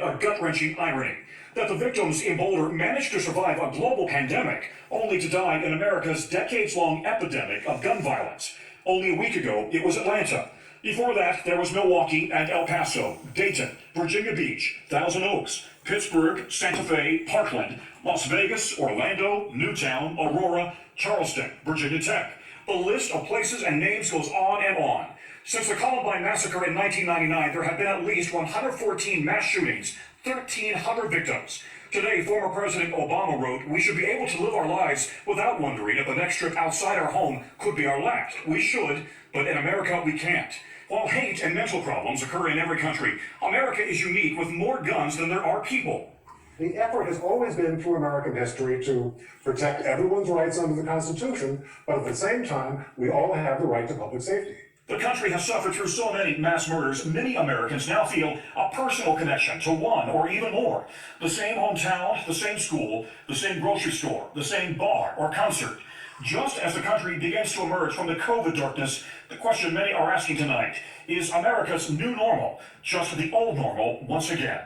a gut-wrenching irony that the victims in Boulder managed to survive a global pandemic only to die in America's decades-long epidemic of gun violence. Only a week ago, it was Atlanta. Before that, there was Milwaukee and El Paso, Dayton, Virginia Beach, Thousand Oaks, Pittsburgh, Santa Fe, Parkland, Las Vegas, Orlando, Newtown, Aurora, Charleston, Virginia Tech. The list of places and names goes on and on. Since the Columbine massacre in 1999, there have been at least 114 mass shootings, 1,300 victims. Today, former President Obama wrote, "We should be able to live our lives without wondering if the next trip outside our home could be our last. We should, but in America, we can't." While hate and mental problems occur in every country, America is unique with more guns than there are people. The effort has always been through American history to protect everyone's rights under the Constitution, but at the same time, we all have the right to public safety. The country has suffered through so many mass murders, many Americans now feel a personal connection to one or even more. The same hometown, the same school, the same grocery store, the same bar or concert. Just as the country begins to emerge from the COVID darkness, the question many are asking tonight is America's new normal just the old normal once again?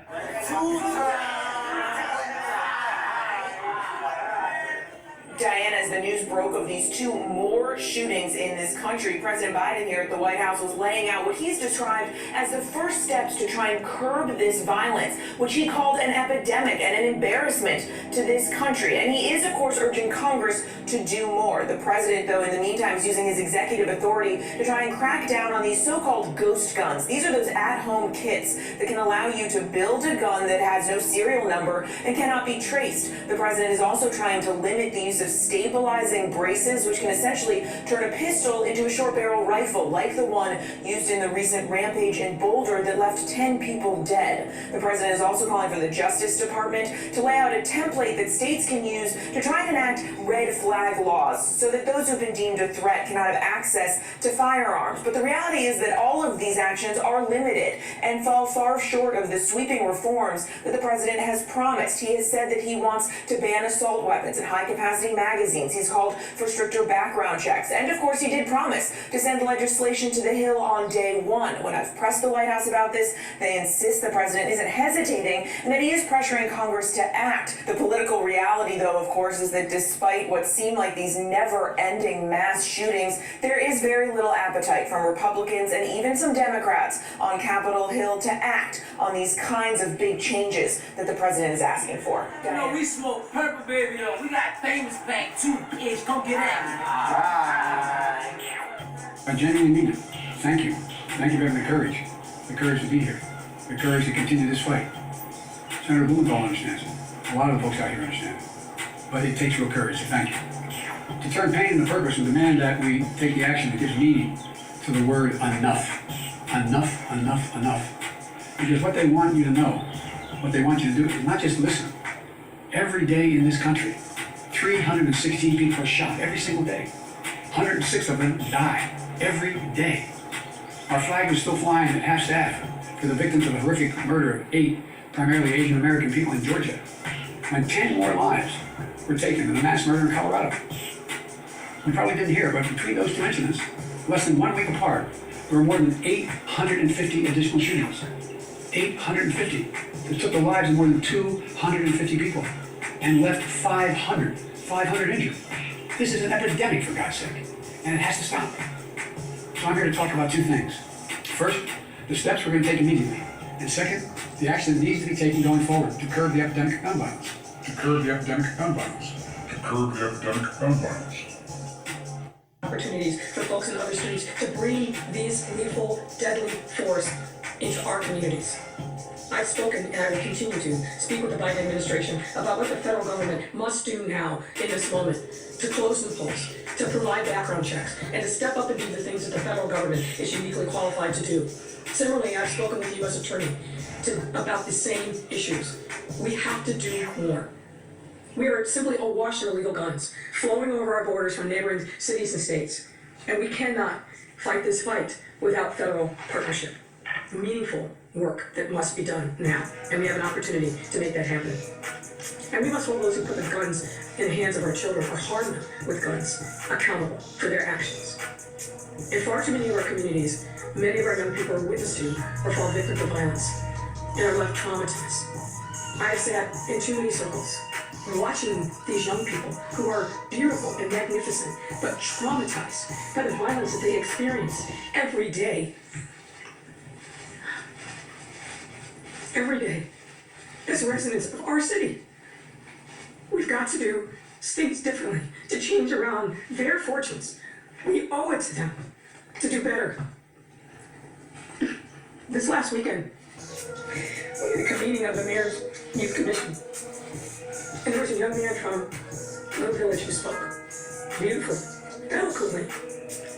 Diana, as the news broke of these two more shootings in this country, President Biden here at the White House was laying out what he's described as the first steps to try and curb this violence, which he called an epidemic and an embarrassment to this country. And he is, of course, urging Congress to do more. The president, though, in the meantime, is using his executive authority to try and crack down on these so-called ghost guns. These are those at-home kits that can allow you to build a gun that has no serial number and cannot be traced. The president is also trying to limit the use of stabilizing braces, which can essentially turn a pistol into a short barrel rifle, like the one used in the recent rampage in Boulder that left 10 people dead. The president is also calling for the Justice Department to lay out a template that states can use to try and enact red flag laws so that those who've been deemed a threat cannot have access to firearms. But the reality is that all of these actions are limited and fall far short of the sweeping reforms that the president has promised. He has said that he wants to ban assault weapons and high-capacity magazines. He's called for stricter background checks. And of course, he did promise to send legislation to the Hill on day one. When I've pressed the White House about this, they insist the president isn't hesitating and that he is pressuring Congress to act. The political reality, though, of course, is that despite what seem like these never-ending mass shootings, there is very little appetite from Republicans and even some Democrats on Capitol Hill to act on these kinds of big changes that the president is asking for. You know, we smoke purple, baby, though. We got famous back too, bitch. Come get at me. I genuinely mean it. Thank you. Thank you for having the courage. The courage to be here. The courage to continue this fight. Senator Blumenthal understands it. A lot of the folks out here understand it. But it takes real courage, so thank you. To turn pain into purpose and demand that we take the action that gives meaning to the word enough. Enough, enough, enough. Because what they want you to know, what they want you to do is not just listen. Every day in this country, 316 people are shot every single day. 106 of them die every day. Our flag is still flying at half-staff for the victims of the horrific murder of 8 primarily Asian American people in Georgia, when 10 more lives were taken in a mass murder in Colorado. You probably didn't hear, but between those two incidents, less than 1 week apart, there were more than 850 additional shootings. 850 that took the lives of more than 250 people and left 500 injured. This is an epidemic, for God's sake, and it has to stop. So I'm here to talk about 2 things. First, the steps we're going to take immediately. And second, the action that needs to be taken going forward to curb the epidemic of gun violence. To curb the epidemic of gun violence. To curb the epidemic of gun violence. Opportunities for folks in other states to bring these lethal, deadly force into our communities. I've spoken, and I will continue to speak with the Biden administration about what the federal government must do now in this moment to close loopholes, to provide background checks, and to step up and do the things that the federal government is uniquely qualified to do. Similarly, I've spoken with the U.S. Attorney about the same issues. We have to do more. We are simply awash in illegal guns, flowing over our borders from neighboring cities and states. And we cannot fight this fight without federal partnership. Meaningful work that must be done now. And we have an opportunity to make that happen. And we must hold those who put the guns in the hands of our children or harm them with guns accountable for their actions. In far too many of our communities, many of our young people are witness to or fall victim to violence. and are left traumatized. I've sat in too many circles watching these young people who are beautiful and magnificent, but traumatized by the violence that they experience every day. Every day, as residents of our city, we've got to do things differently to change around their fortunes. We owe it to them to do better. This last weekend, we had a convening of the Mayor's Youth Commission. And there was a young man from Little Village who spoke beautifully, eloquently,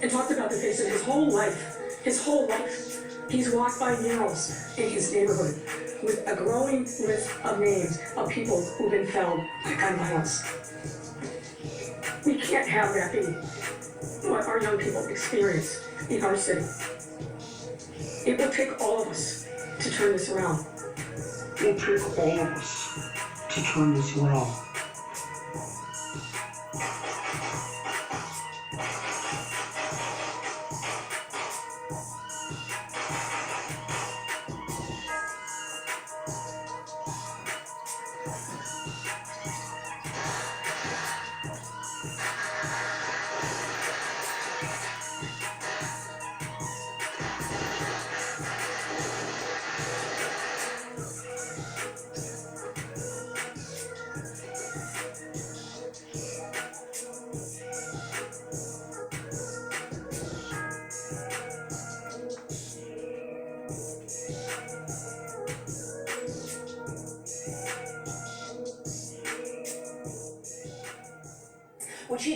and talked about the face of his whole life. His whole life. He's walked by murals in his neighborhood with a growing list of names of people who've been felled by gun violence. We can't have that be what our young people experience in our city. It will take all of us to turn this around. It took all of us to turn this around.